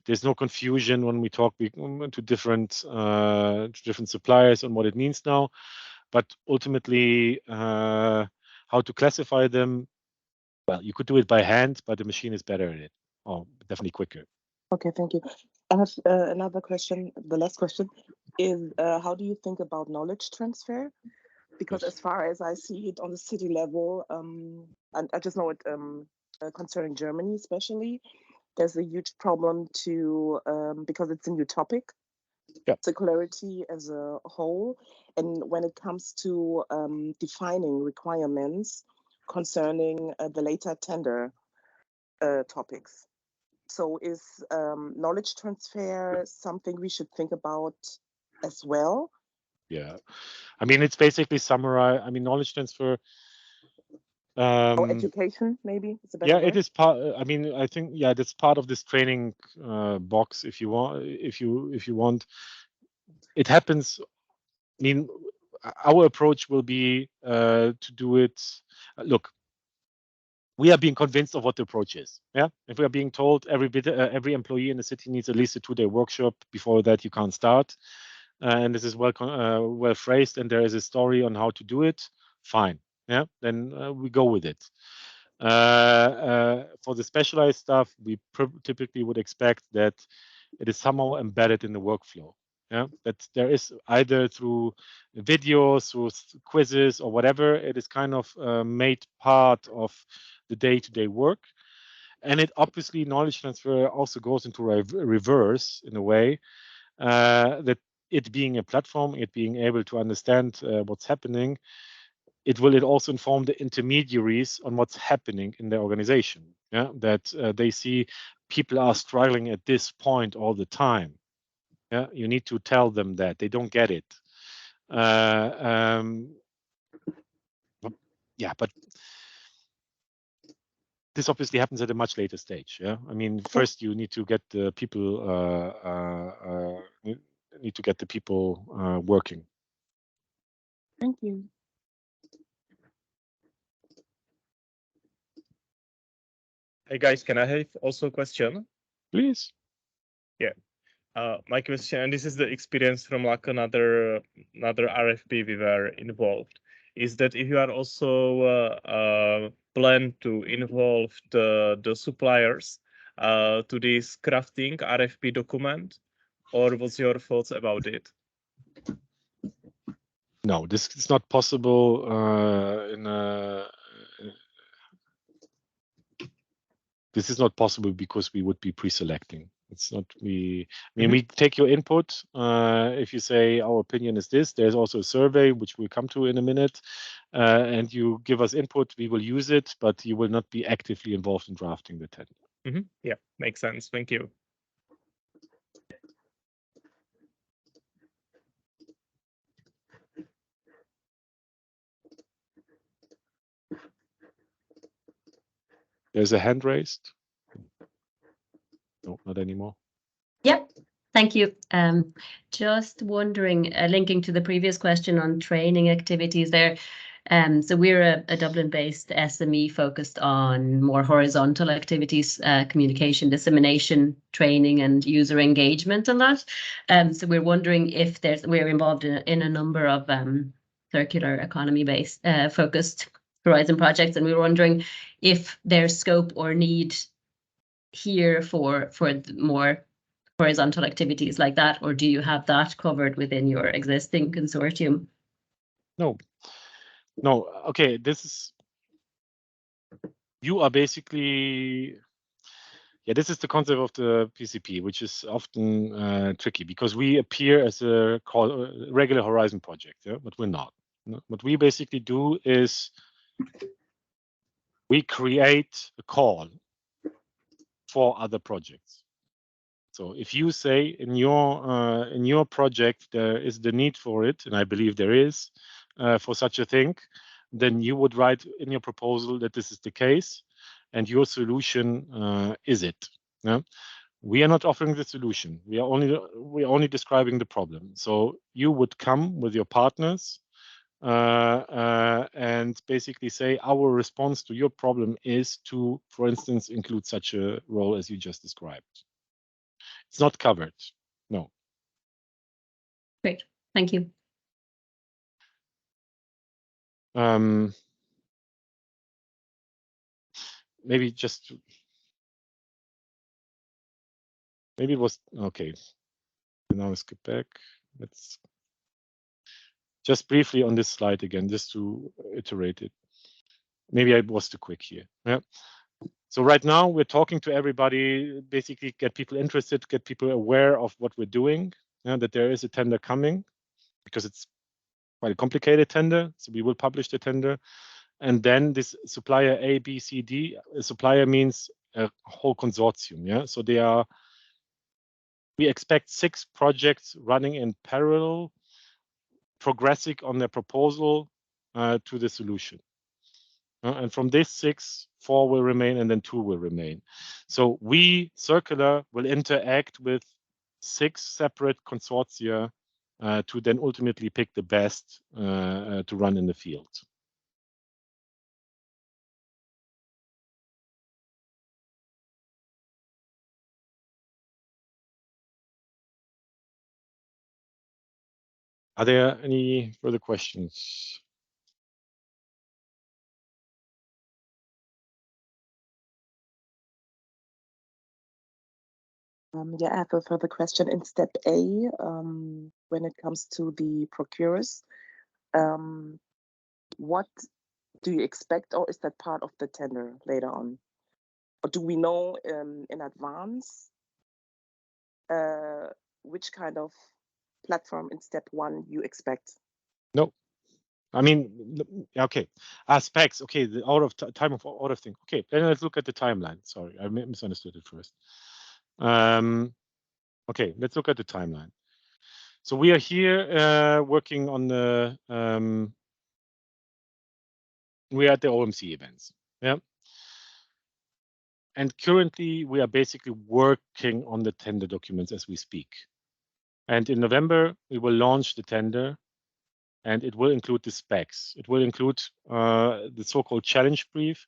there's no confusion when we talk to different suppliers on what it means now. But ultimately, how to classify them, well, you could do it by hand, but the machine is better at it, or definitely quicker. Okay, thank you. I have another question. The last question is, how do you think about knowledge transfer? Because as far as I see it on the city level, and I just know it concerning Germany especially, there's a huge problem to because it's a new topic, circularity as a whole, and when it comes to defining requirements concerning the later tender topics. So is knowledge transfer something we should think about as well? Yeah, I mean, it's basically summarize. I mean, knowledge transfer. Or education, maybe it's a better word. It is part. I mean, I think that's part of this training box. If you want, if you want, it happens. I mean, our approach will be to do it. Look, we are being convinced of what the approach is. Yeah, if we are being told every employee in the city needs at least a 2-day workshop, before that you can't start, and this is well phrased, and there is a story on how to do it, fine. Yeah, then we go with it. For the specialized stuff, we typically would expect that it is somehow embedded in the workflow. Yeah, that there is either through videos, through quizzes, or whatever. It is kind of made part of the day-to-day work, and it obviously knowledge transfer also goes into reverse in a way that it being a platform, it being able to understand what's happening. It also inform the intermediaries on what's happening in the organization. Yeah, that they see people are struggling at this point all the time. Yeah, you need to tell them that they don't get it. But this obviously happens at a much later stage. Yeah, I mean, first you need to get the people working. Thank you. Hey guys, can I have also a question? Please. Yeah. My question, and this is the experience from like another RFP we were involved, is that if you are also plan to involve the suppliers to this crafting RFP document, or what's your thoughts about it? No, this is not possible this is not possible because we would be pre-selecting. It's not we. I mean, we take your input. If you say our opinion is this, there's also a survey which we'll come to in a minute, and you give us input. We will use it, but you will not be actively involved in drafting the tender. Yeah, makes sense. Thank you. There's a hand raised. No, not anymore. Yep. Thank you. Just wondering, linking to the previous question on training activities there. So we're a Dublin-based SME focused on more horizontal activities, communication, dissemination, training, and user engagement and that. So we're wondering if we're involved in a number of circular economy-based focused Horizon projects, and we were wondering if there's scope or need here for more horizontal activities like that, or do you have that covered within your existing consortium? No. Okay, you are basically, this is the concept of the PCP, which is often tricky because we appear as a regular Horizon project, but we're not. What we basically do is we create a call for other projects. So if you say in your project there is the need for it, and I believe there is for such a thing, then you would write in your proposal that this is the case, and your solution is it. Yeah? We are not offering the solution. We are only describing the problem. So you would come with your partners and basically say our response to your problem is to, for instance, include such a role as you just described. It's not covered. No. Great. Thank you. maybe it was okay. Now let's get back. Let's just briefly on this slide again, just to iterate it. Maybe I was too quick here. Yeah. So right now we're talking to everybody, basically get people interested, get people aware of what we're doing, that there is a tender coming, because it's quite a complicated tender. So we will publish the tender. And then this supplier A, B, C, D, a supplier means a whole consortium. Yeah. So we expect 6 projects running in parallel, progressing on their proposal to the solution. And from this 6, 4 will remain, and then 2 will remain. So we, Circular, will interact with 6 separate consortia to then ultimately pick the best to run in the field. Are there any further questions? Yeah, I have a further question. In step A, when it comes to the procurers, what do you expect, or is that part of the tender later on? Or do we know in advance which kind of platform in step 1 you expect? No. I mean, okay. Specs, okay, the time of order thing. Okay, then let's look at the timeline. Sorry, I misunderstood it first. Okay, let's look at the timeline. So we are here working on the, we are at the OMC events. Yeah. And currently we are basically working on the tender documents as we speak. And in November, we will launch the tender, and it will include the specs. It will include the so-called challenge brief.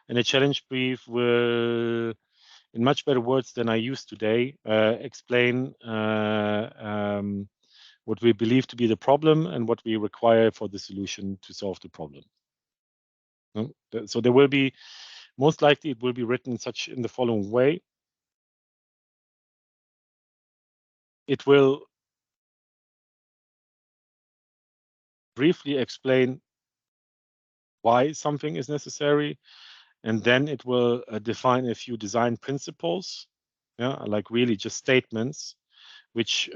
And the challenge brief will, in much better words than I used today, explain what we believe to be the problem and what we require for the solution to solve the problem. So there will be, most likely it will be written in the following way. It will briefly explain why something is necessary, and then it will define a few design principles, like really just statements, which you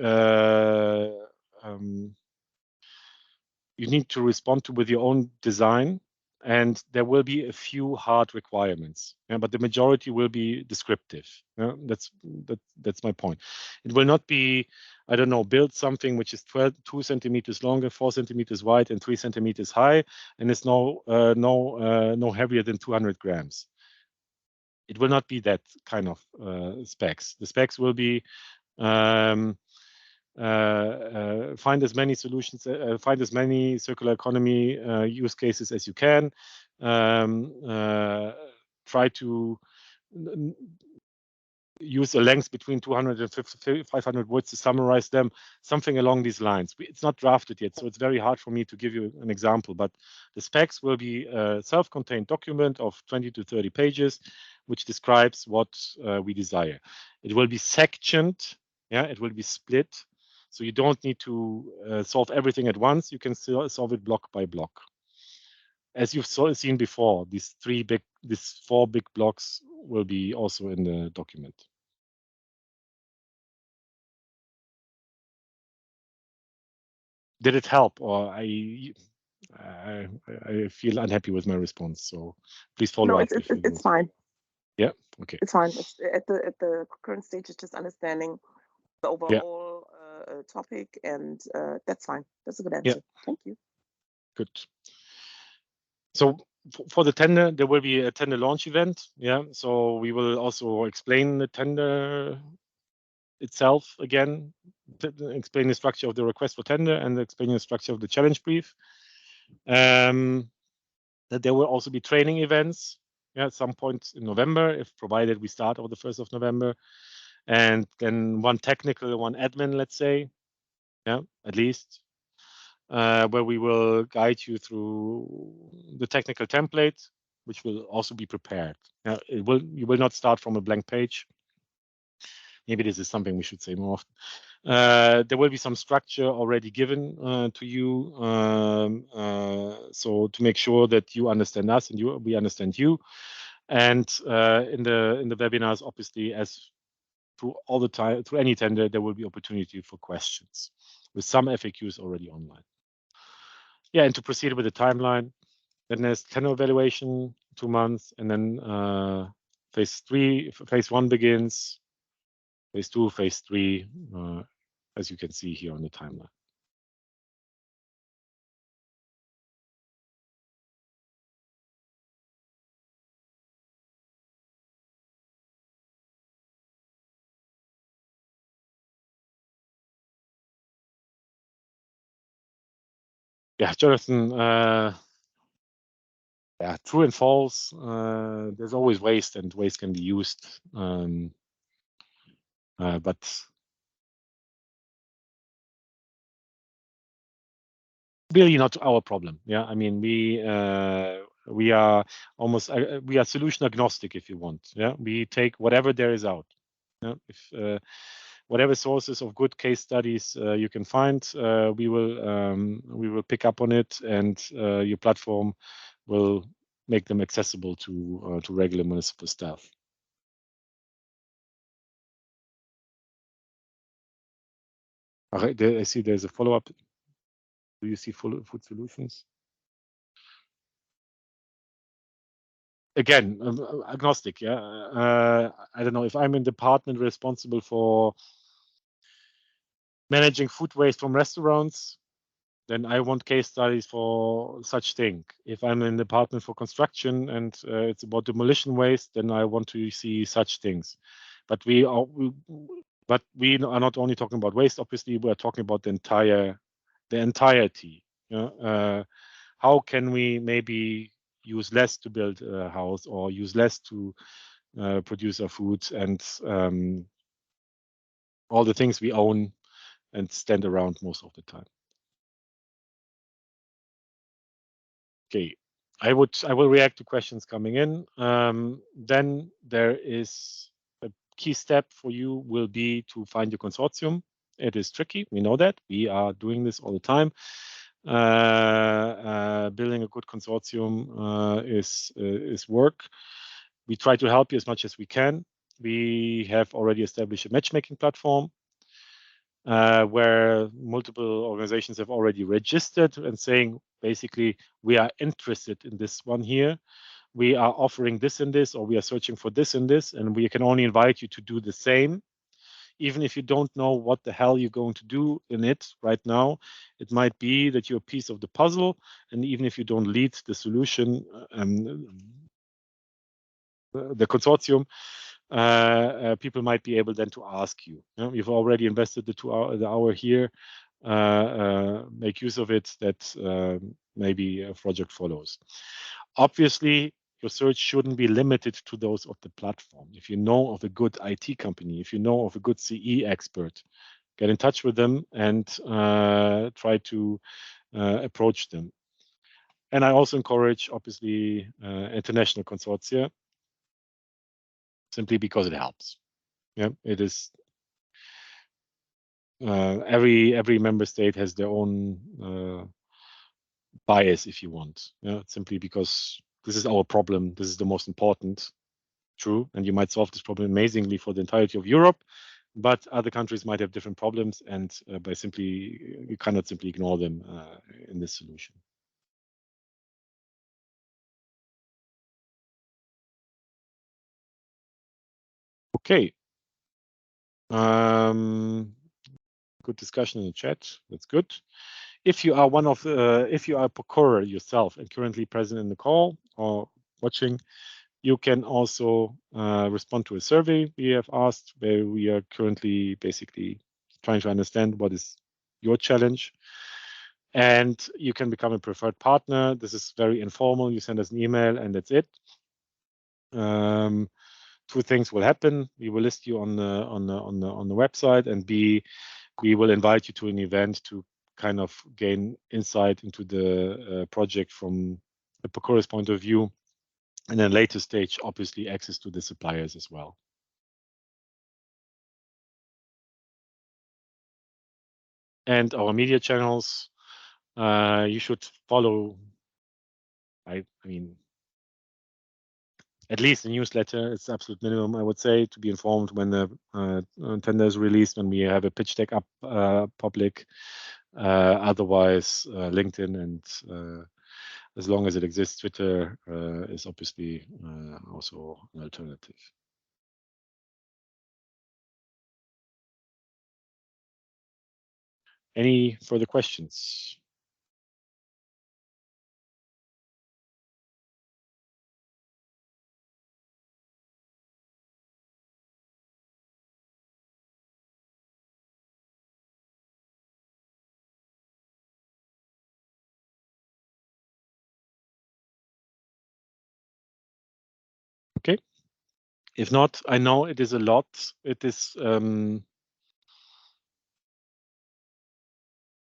need to respond to with your own design. And there will be a few hard requirements, but the majority will be descriptive. That's my point. It will not be, I don't know, build something which is 2 centimeters long, 4 centimeters wide, and 3 centimeters high, and it's no heavier than 200 grams. It will not be that kind of specs. The specs will be find as many solutions, find as many circular economy use cases as you can. Try to use a length between 200 and 500 words to summarize them, something along these lines. It's not drafted yet, so it's very hard for me to give you an example, but the specs will be a self-contained document of 20 to 30 pages, which describes what we desire. It will be sectioned, it will be split, so you don't need to solve everything at once. You can still solve it block by block. As you've seen before, these 4 big blocks will be also in the document. Did it help, or I feel unhappy with my response? So please follow up. It's fine. Yeah. Okay. It's fine. It's at the current stage. It's just understanding the overall topic, and that's fine. That's a good answer. Yeah. Thank you. Good. So for the tender, there will be a tender launch event. Yeah. So we will also explain the tender itself again, explain the structure of the request for tender and explain the structure of the challenge brief. That there will also be training events at some point in November, if provided we start on the 1st of November. And then one technical, one admin, let's say, at least, where we will guide you through the technical template, which will also be prepared. You will not start from a blank page. Maybe this is something we should say more often. There will be some structure already given to you, so to make sure that you understand us and we understand you. And in the webinars, obviously, as through all the time, through any tender, there will be opportunity for questions with some FAQs already online. Yeah, and to proceed with the timeline, then there's tender evaluation, 2 months, and then phase 1 begins, phase 2, phase 3, as you can see here on the timeline. Yeah, Jonathan, yeah, true and false. There's always waste, and waste can be used, but really not our problem. Yeah, I mean, we are almost we are solution agnostic, if you want. Yeah, we take whatever there is out. Yeah, if whatever sources of good case studies you can find, we will pick up on it, and your platform will make them accessible to regular municipal staff. Okay, I see there's a follow-up. Do you see food solutions? Again, agnostic. Yeah, I don't know if I'm in department responsible for managing food waste from restaurants, then I want case studies for such thing. If I'm in the department for construction and it's about demolition waste, then I want to see such things. But we are not only talking about waste. Obviously, we are talking about the entirety. How can we maybe use less to build a house, or use less to produce our food, and all the things we own and stand around most of the time. Okay, I will react to questions coming in. Then there is a key step for you will be to find your consortium. It is tricky, we know that. We are doing this all the time. Building a good consortium is work. We try to help you as much as we can. We have already established a matchmaking platform where multiple organizations have already registered and saying, basically, we are interested in this one here. We are offering this and this, or we are searching for this and this, and we can only invite you to do the same. Even if you don't know what the hell you're going to do in it right now, it might be that you're a piece of the puzzle. And even if you don't lead the solution, the consortium, people might be able then to ask you. You've already invested the hour here. Make use of it, that maybe a project follows. Obviously, your search shouldn't be limited to those of the platform. If you know of a good IT company, if you know of a good CE expert, get in touch with them and try to approach them. And I also encourage, obviously, international consortia, simply because it helps. Yeah, it is. Every member state has their own bias, if you want. Yeah, simply because this is our problem. This is the most important. True, and you might solve this problem amazingly for the entirety of Europe, but other countries might have different problems, and you cannot simply ignore them in this solution. Okay. Good discussion in the chat. That's good. If you are if you are a procurer yourself and currently present in the call or watching, you can also respond to a survey we have asked, where we are currently basically trying to understand what is your challenge. And you can become a preferred partner. This is very informal. You send us an email and that's it. Two things will happen. We will list you on the website, and B, we will invite you to an event to kind of gain insight into the project from the procurer's point of view. And then later stage, obviously, access to the suppliers as well. And our media channels, you should follow, I mean, at least the newsletter. It's absolute minimum, I would say, to be informed when the tender is released, when we have a pitch deck up public. Otherwise, LinkedIn and as long as it exists, Twitter is obviously also an alternative. Any further questions? Okay. If not, I know it is a lot. It is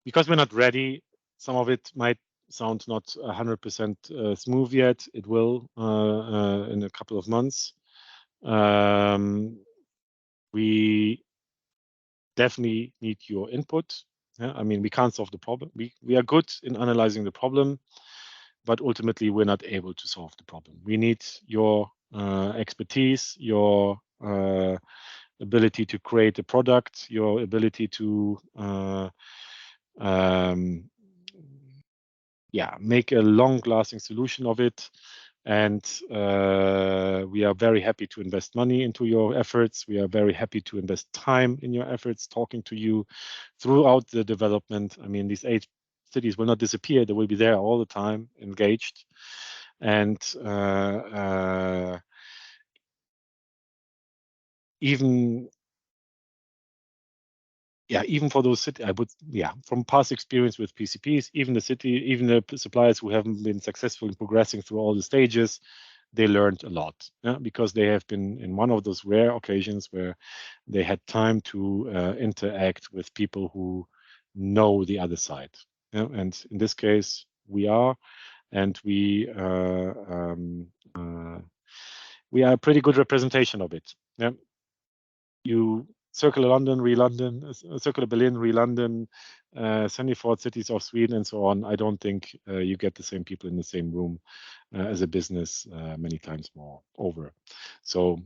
because we're not ready. Some of it might sound not 100% smooth yet. It will in a couple of months. We definitely need your input. Yeah? I mean, we can't solve the problem. We are good in analyzing the problem, but ultimately we're not able to solve the problem. We need your expertise, your ability to create a product, your ability to make a long-lasting solution of it. And we are very happy to invest money into your efforts. We are very happy to invest time in your efforts, talking to you throughout the development. I mean, these 8 cities will not disappear. They will be there all the time, engaged. And even for those cities, from past experience with PCPs, even the suppliers who haven't been successful in progressing through all the stages, they learned a lot, because they have been in one of those rare occasions where they had time to interact with people who know the other side. And in this case, we are, and we are a pretty good representation of it. Yeah. You Circular London, re-London, Circular Berlin, re-London, Sandyford, cities of Sweden, and so on. I don't think you get the same people in the same room as a business many times more over. So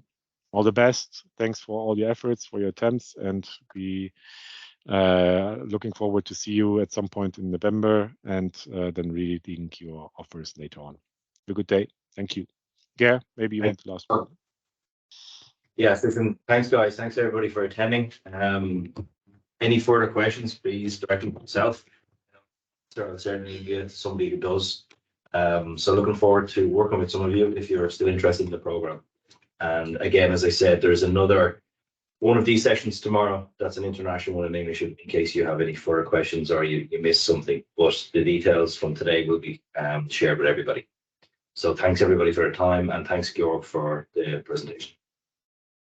all the best. Thanks for all your efforts, for your attempts, and we looking forward to see you at some point in November, and then reading your offers later on. Have a good day. Thank you. Ger, maybe you want the last one. Yes, listen, thanks guys. Thanks everybody for attending. Any further questions, please direct them to myself. So I'll certainly get somebody who does. So looking forward to working with some of you if you're still interested in the program. And again, as I said, there's another one of these sessions tomorrow. That's an international one in English in case you have any further questions or you missed something. But the details from today will be shared with everybody. So thanks everybody for their time, and thanks Georg for the presentation.